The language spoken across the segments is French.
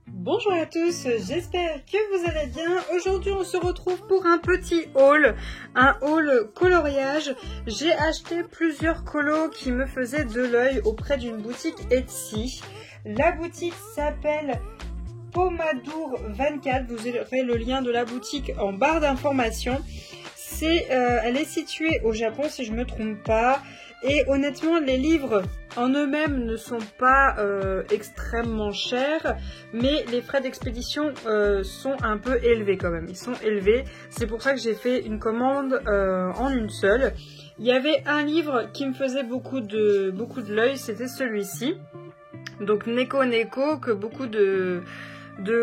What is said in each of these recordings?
Bonjour à tous, j'espère que vous allez bien. Aujourd'hui on se retrouve pour un petit haul, un haul coloriage. J'ai acheté plusieurs colos qui me faisaient de l'œil auprès d'une boutique Etsy. La boutique s'appelle Pomadour 24, vous aurez le lien de la boutique en barre d'informations. Elle est située au Japon si je ne me trompe pas. Et honnêtement, les livres en eux-mêmes ne sont pas extrêmement chers, mais les frais d'expédition sont un peu élevés quand même. Ils sont élevés, c'est pour ça que j'ai fait une commande en une seule. Il y avait un livre qui me faisait beaucoup de l'œil, c'était celui-ci. Donc Neko Neko, que beaucoup de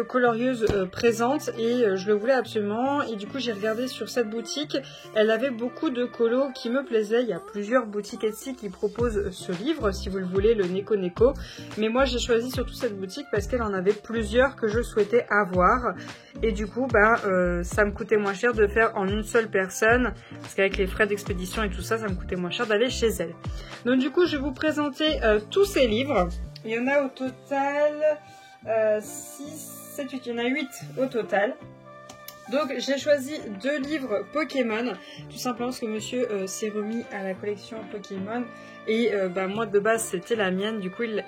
colorieuses présentes, et je le voulais absolument, et du coup j'ai regardé sur cette boutique, elle avait beaucoup de colos qui me plaisaient. Il y a plusieurs boutiques Etsy qui proposent ce livre si vous le voulez, le Neko Neko, mais moi j'ai choisi surtout cette boutique parce qu'elle en avait plusieurs que je souhaitais avoir, et du coup ça me coûtait moins cher de faire en une seule personne, parce qu'avec les frais d'expédition et tout ça, ça me coûtait moins cher d'aller chez elle. Donc du coup je vais vous présenter tous ces livres. Il y en a au total 6, 7, 8, il y en a 8 au total. Donc j'ai choisi 2 livres Pokémon, tout simplement parce que monsieur s'est remis à la collection Pokémon. Et moi de base c'était la mienne, du coup il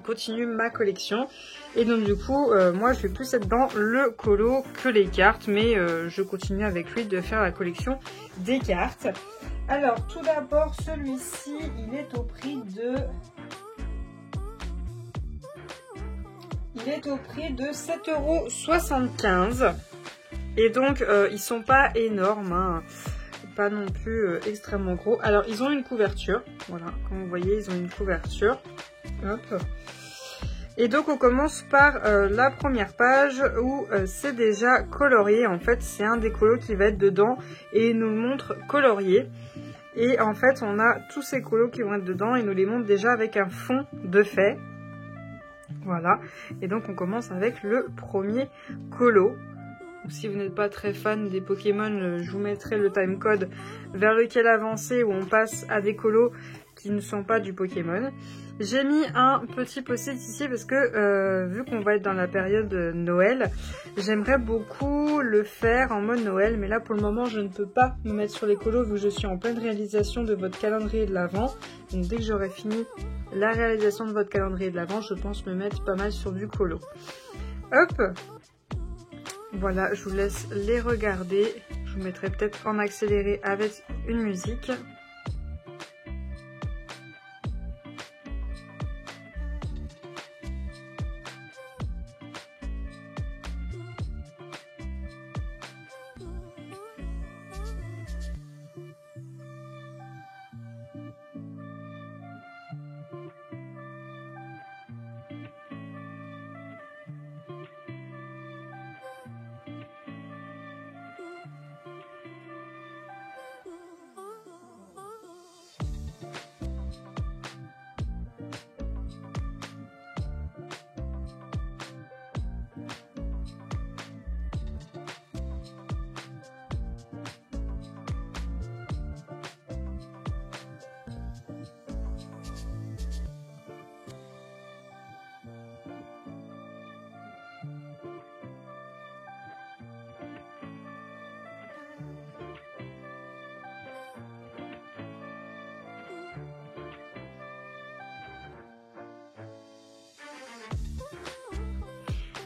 continue ma collection. Et donc du coup moi je vais plus être dans le colo que les cartes, mais je continue avec lui de faire la collection des cartes. Alors tout d'abord celui-ci, il est au prix de... Il est au prix de 7,75 €. Et donc, ils sont pas énormes, hein. Pas non plus extrêmement gros. Alors, ils ont une couverture. Voilà, comme vous voyez, ils ont une couverture. Hop. Et donc, on commence par la première page où c'est déjà colorié. En fait, c'est un des colos qui va être dedans et il nous le montre colorié. Et en fait, on a tous ces colos qui vont être dedans. Il nous les montre déjà avec un fond de fait. Voilà, et donc on commence avec le premier colo. Si vous n'êtes pas très fan des Pokémon, je vous mettrai le timecode vers lequel avancer, où on passe à des colos qui ne sont pas du Pokémon. J'ai mis un petit post-it ici parce que vu qu'on va être dans la période Noël, j'aimerais beaucoup le faire en mode Noël, mais là pour le moment je ne peux pas me mettre sur les colos vu que je suis en pleine réalisation de votre calendrier de l'Avent. Donc dès que j'aurai fini la réalisation de votre calendrier de l'Avent, je pense me mettre pas mal sur du colo. Hop, voilà, je vous laisse les regarder. Je vous mettrai peut-être en accéléré avec une musique.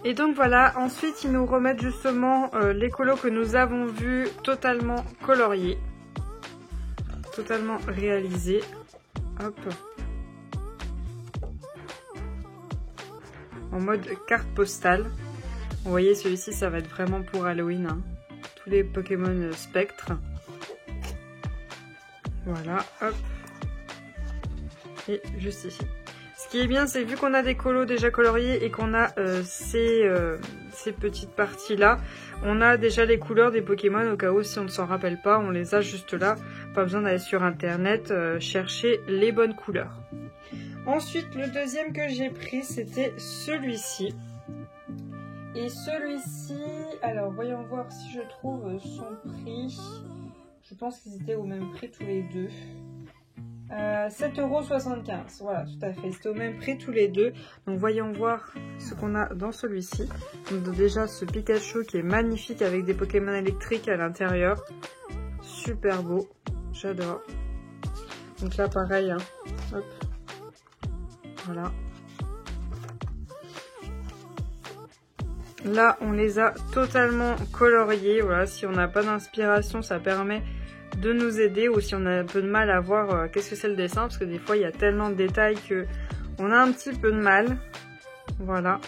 Et donc voilà, ensuite ils nous remettent justement les colos que nous avons vus totalement coloriés, totalement réalisés. Hop. En mode carte postale. Vous voyez, celui-ci ça va être vraiment pour Halloween, hein. Tous les Pokémon spectres. Voilà, hop. Et juste ici. Ce qui est bien, c'est vu qu'on a des colos déjà coloriés et qu'on a ces petites parties-là, on a déjà les couleurs des Pokémon au cas où si on ne s'en rappelle pas, on les a juste là. Pas besoin d'aller sur internet chercher les bonnes couleurs. Ensuite, le deuxième que j'ai pris, c'était celui-ci. Et celui-ci, alors voyons voir si je trouve son prix. Je pense qu'ils étaient au même prix tous les deux. à 7,75 €. Voilà, tout à fait. C'était au même prix tous les deux. Donc voyons voir ce qu'on a dans celui-ci. Donc déjà ce Pikachu qui est magnifique avec des Pokémon électriques à l'intérieur. Super beau. J'adore. Donc là pareil, hein. Hop. Voilà. Là, on les a totalement coloriés. Voilà, si on n'a pas d'inspiration, ça permet de nous aider. Ou si on a un peu de mal à voir qu'est-ce que c'est le dessin. Parce que des fois, il y a tellement de détails que on a un petit peu de mal. Voilà.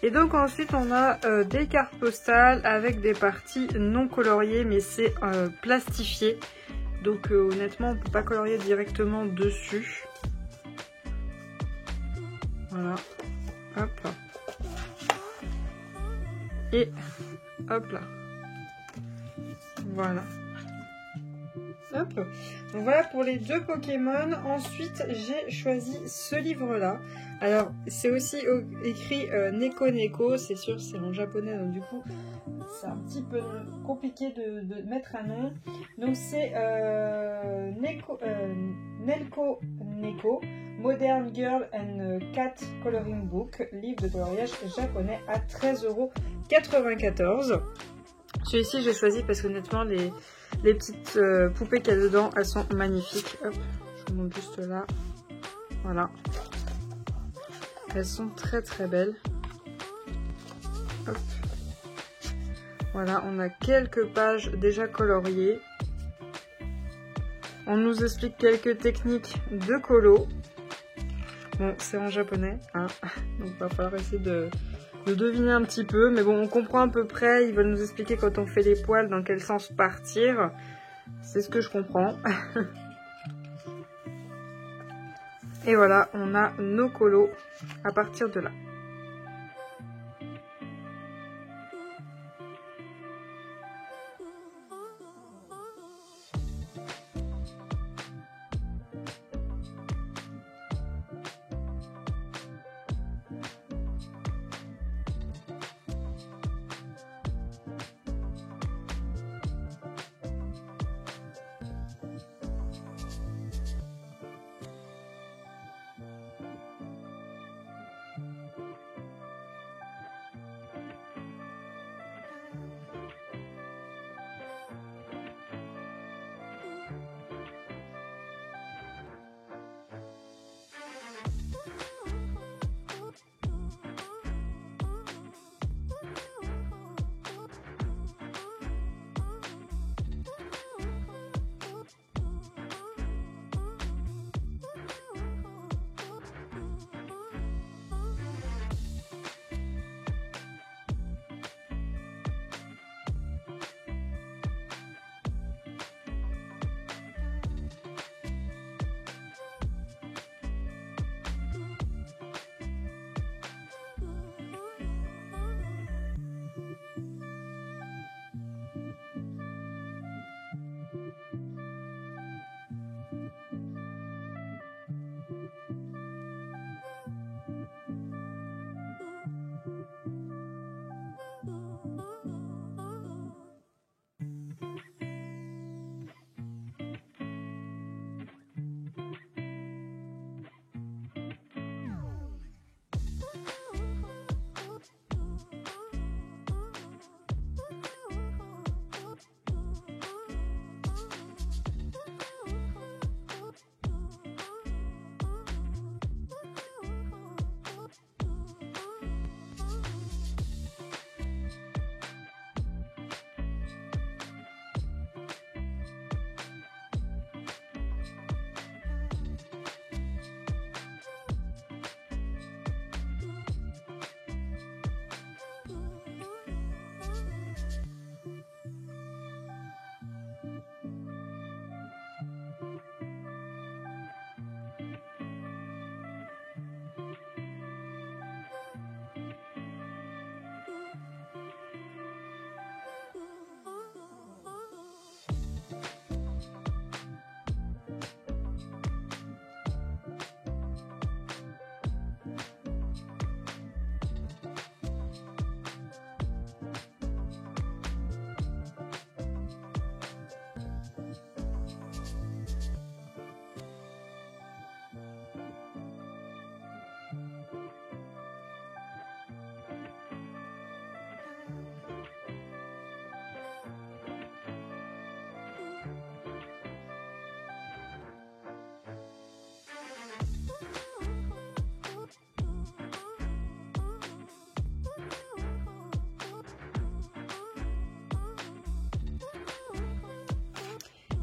Et donc ensuite on a des cartes postales avec des parties non coloriées mais c'est plastifié. Donc honnêtement on peut pas colorier directement dessus. Voilà. Hop. Et hop là. Voilà. Hop. Donc voilà pour les deux Pokémon. Ensuite j'ai choisi ce livre là. Alors c'est aussi écrit Neko Neko. C'est sûr c'est en japonais donc du coup c'est un petit peu compliqué de mettre un nom. Donc c'est Nelko Neko Modern Girl and Cat Coloring Book. Livre de coloriage japonais à 13,94 €. Celui-ci j'ai choisi parce que honnêtement les petites poupées qu'il y a dedans, elles sont magnifiques. Hop, je vous montre juste là. Voilà. Elles sont très très belles. Hop. Voilà, on a quelques pages déjà coloriées. On nous explique quelques techniques de colo. Bon, c'est en japonais, hein. Donc il va falloir essayer de deviner un petit peu. Mais bon, on comprend à peu près. Ils veulent nous expliquer quand on fait les poils, dans quel sens partir. C'est ce que je comprends. Et voilà, on a nos colos à partir de là.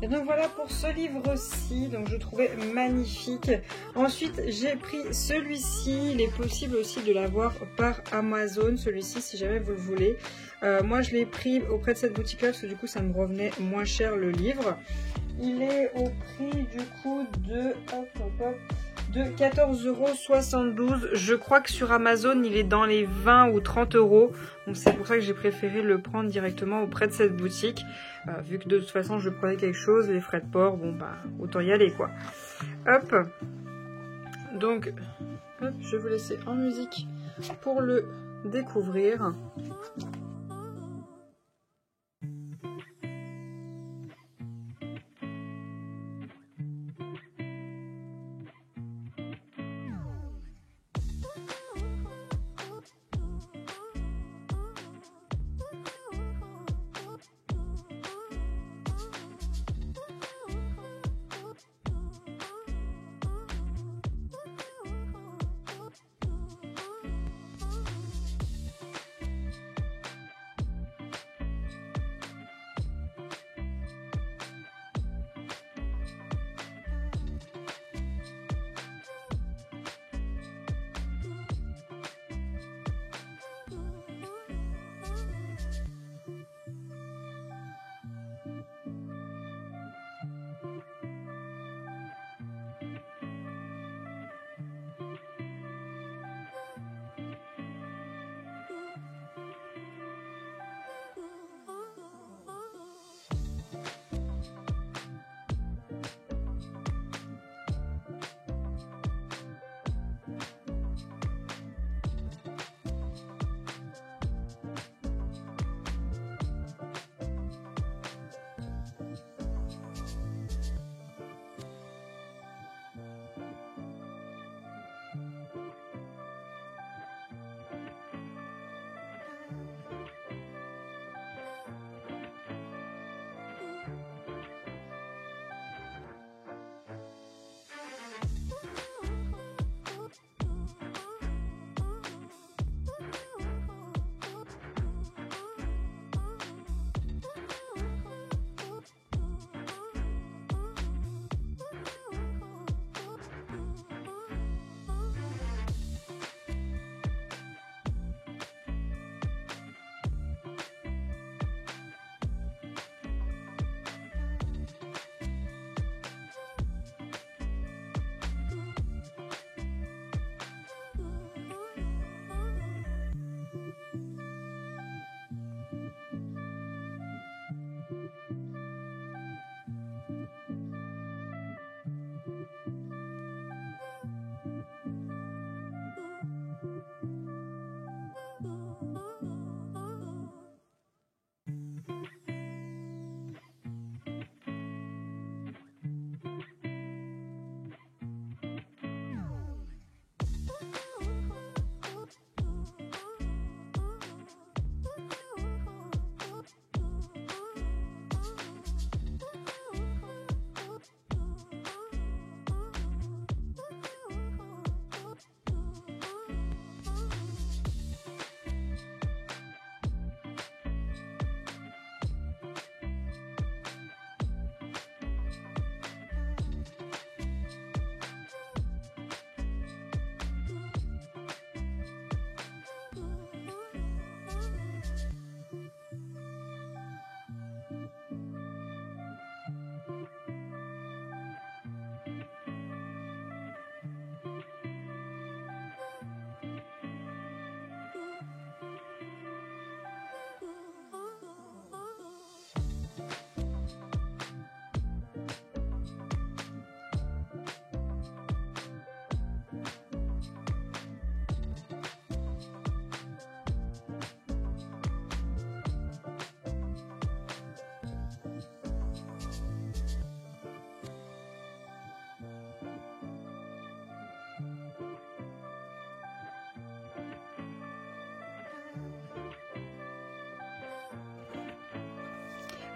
Et donc voilà pour ce livre-ci, donc je trouvais magnifique. Ensuite j'ai pris celui-ci, il est possible aussi de l'avoir par Amazon, celui-ci si jamais vous le voulez. Moi je l'ai pris auprès de cette boutique-là parce que du coup ça me revenait moins cher le livre. Il est au prix du coup de 14,72 €. Je crois que sur Amazon il est dans les 20 ou 30 €. Donc c'est pour ça que j'ai préféré le prendre directement auprès de cette boutique. Vu que de toute façon je prenais quelque chose, les frais de port, bon bah autant y aller quoi. Hop. Donc hop, je vais vous laisser en musique pour le découvrir.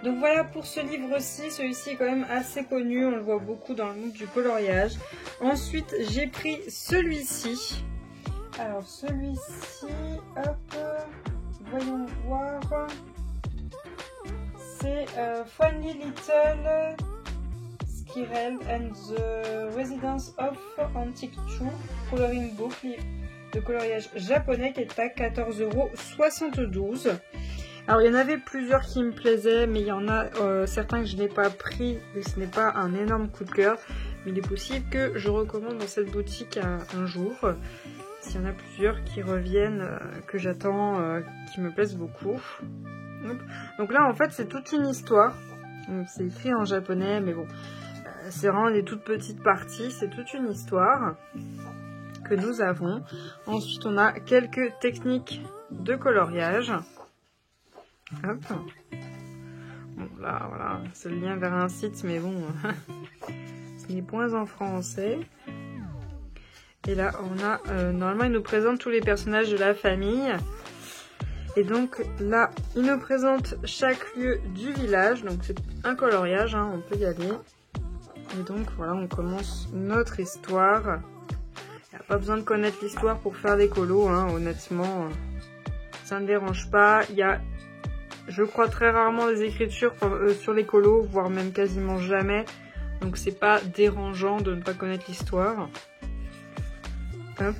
Donc voilà pour ce livre-ci, celui-ci est quand même assez connu, on le voit beaucoup dans le monde du coloriage. Ensuite j'ai pris celui-ci. Alors celui-ci, hop, voyons voir. C'est Funny Little Kirel and the Residence of Antique True Coloring Book de coloriage japonais qui est à 14,72 €. Alors il y en avait plusieurs qui me plaisaient, mais il y en a certains que je n'ai pas pris et ce n'est pas un énorme coup de cœur. Mais il est possible que je recommande dans cette boutique un jour. S'il y en a plusieurs qui reviennent, que j'attends, qui me plaisent beaucoup. Donc là en fait c'est toute une histoire. C'est écrit en japonais, mais bon, c'est vraiment des toutes petites parties. C'est toute une histoire que nous avons. Ensuite on a quelques techniques de coloriage. Hop. Bon, là, voilà, c'est le lien vers un site, mais bon, ce n'est point en français. Et là, on a, normalement, il nous présente tous les personnages de la famille. Et donc, là, il nous présente chaque lieu du village. Donc, c'est un coloriage, hein, on peut y aller. Et donc, voilà, on commence notre histoire. Il n'y a pas besoin de connaître l'histoire pour faire des colos, hein, honnêtement. Ça ne dérange pas. Il y a... Je crois très rarement des écritures sur les colos, voire même quasiment jamais. Donc c'est pas dérangeant de ne pas connaître l'histoire. Hop.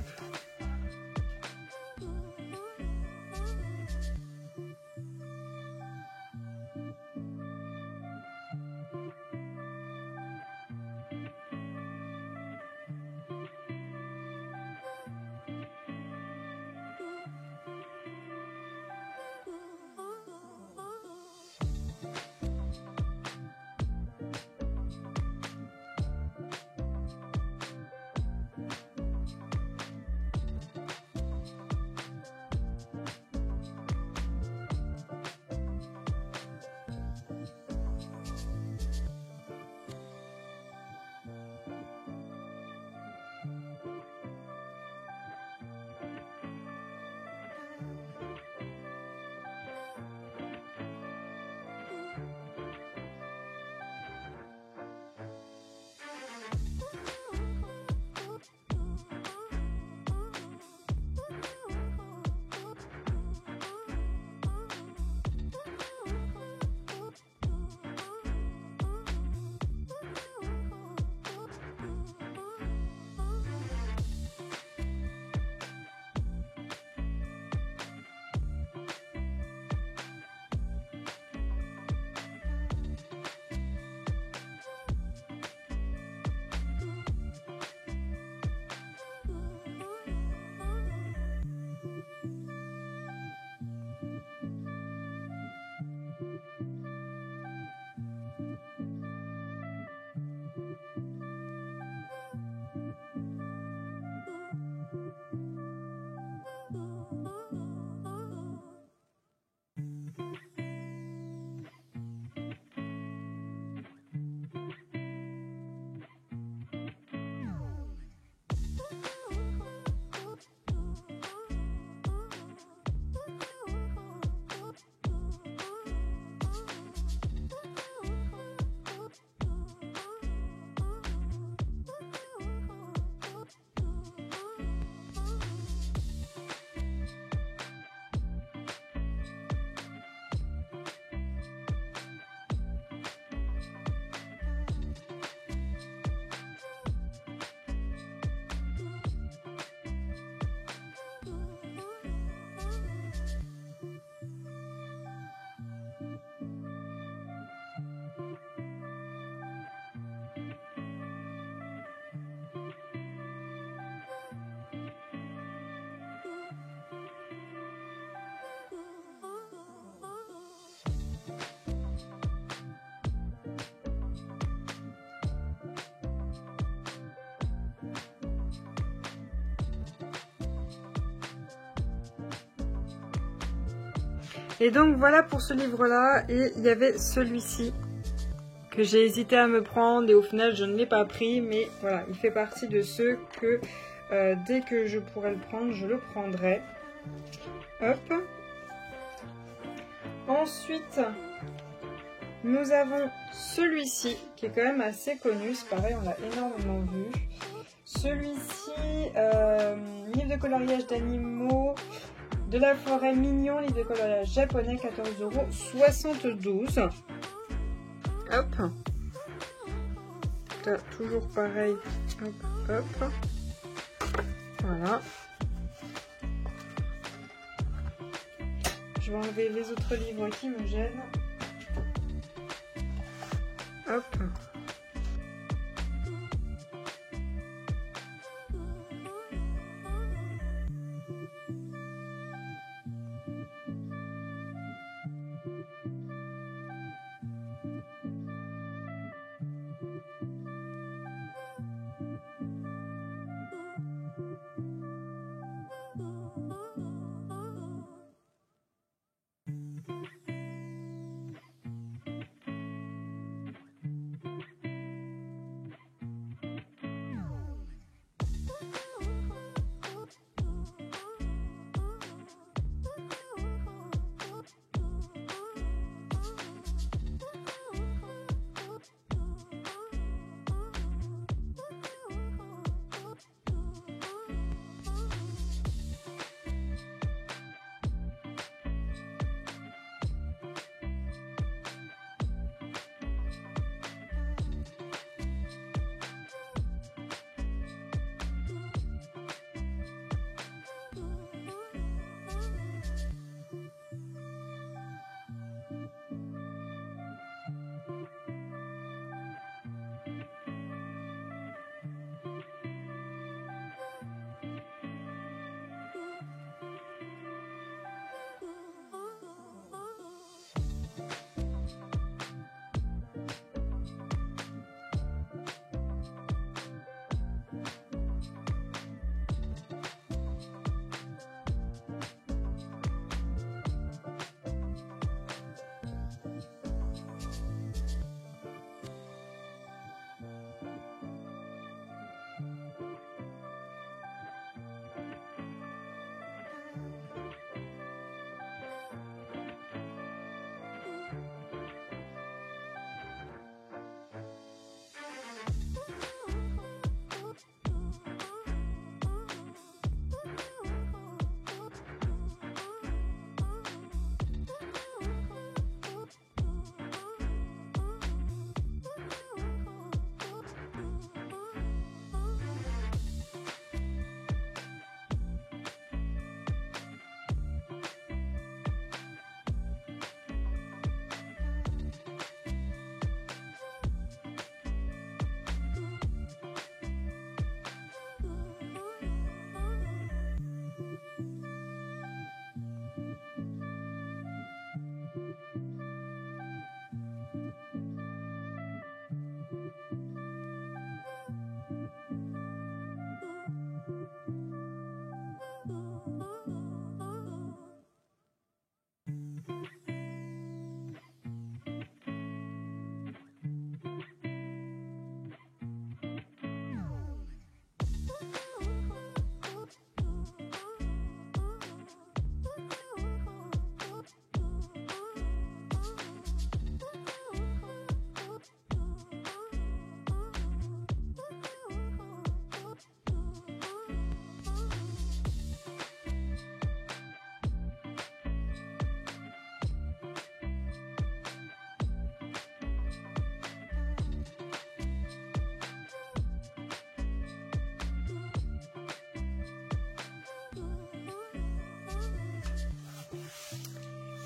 Et donc voilà pour ce livre-là. Et il y avait celui-ci que j'ai hésité à me prendre et au final je ne l'ai pas pris. Mais voilà, il fait partie de ceux que dès que je pourrai le prendre, je le prendrai. Hop. Ensuite, nous avons celui-ci qui est quand même assez connu. C'est pareil, on l'a énormément vu. Celui-ci, livre de coloriage d'animaux. De la forêt mignon, livre de coloriage japonais, 14,72 €. Hop. cas, toujours pareil. Hop, hop. Voilà. Je vais enlever les autres livres qui me gênent. Hop.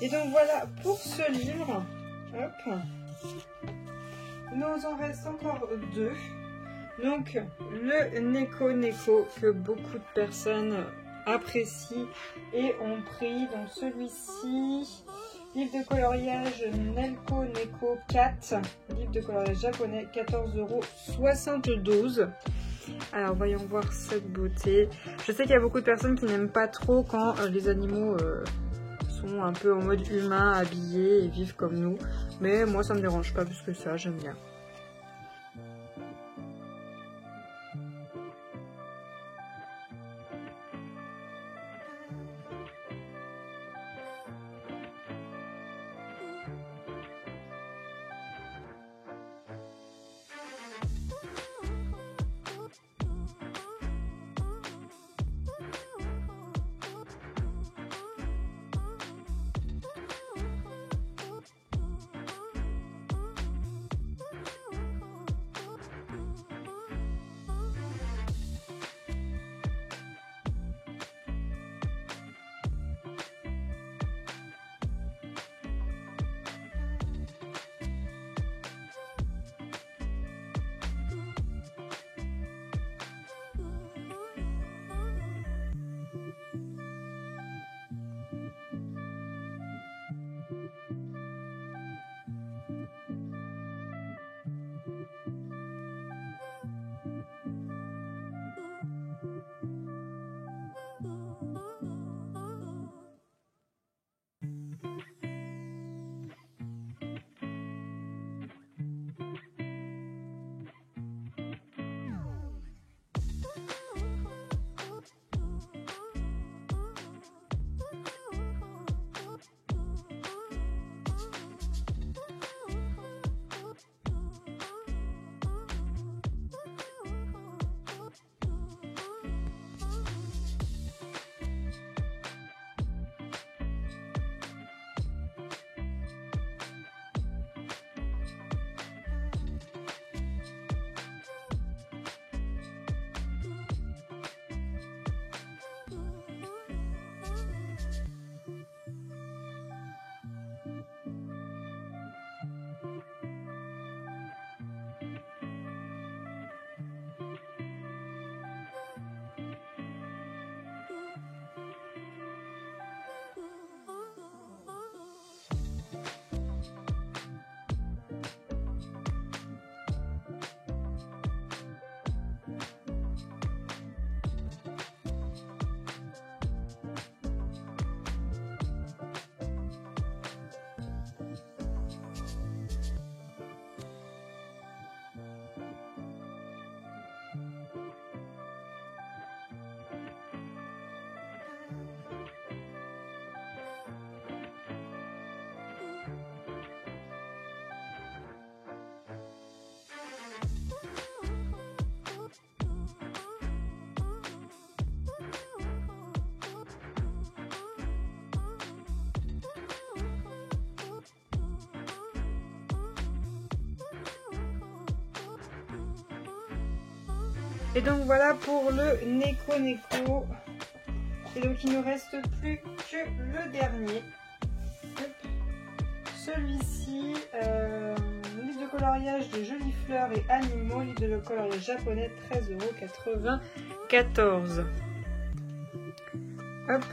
Et donc voilà pour ce livre. Hop. Il nous en reste encore deux. Donc le Neko Neko que beaucoup de personnes apprécient et ont pris. Donc celui-ci, livre de coloriage Nelko Neko 4, livre de coloriage japonais, 14,72 €. Alors voyons voir cette beauté. Je sais qu'il y a beaucoup de personnes qui n'aiment pas trop quand les animaux sont un peu en mode humain, habillés et vivent comme nous. Mais moi ça me dérange pas plus que ça, j'aime bien. Et donc voilà pour le Neko Neko. Et donc il ne reste plus que le dernier. Celui-ci, livre de coloriage de jolies fleurs et animaux, livre de coloriage japonais, 13,94 €. Hop.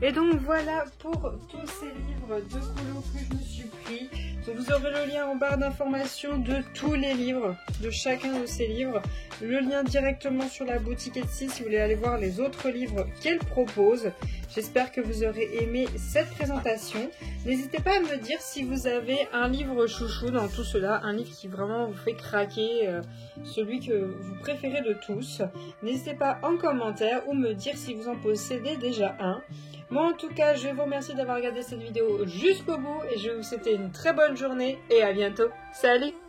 Et donc voilà pour tous ces livres de colo que je me suis pris. Donc vous aurez le lien en barre d'information de tous les livres, de chacun de ces livres. Le lien directement sur la boutique Etsy si vous voulez aller voir les autres livres qu'elle propose. J'espère que vous aurez aimé cette présentation. N'hésitez pas à me dire si vous avez un livre chouchou dans tout cela, un livre qui vraiment vous fait craquer, celui que vous préférez de tous. N'hésitez pas en commentaire ou me dire si vous en possédez déjà un. Moi en tout cas, je vous remercie d'avoir regardé cette vidéo jusqu'au bout et je vais vous souhaiter une très bonne journée et à bientôt. Salut!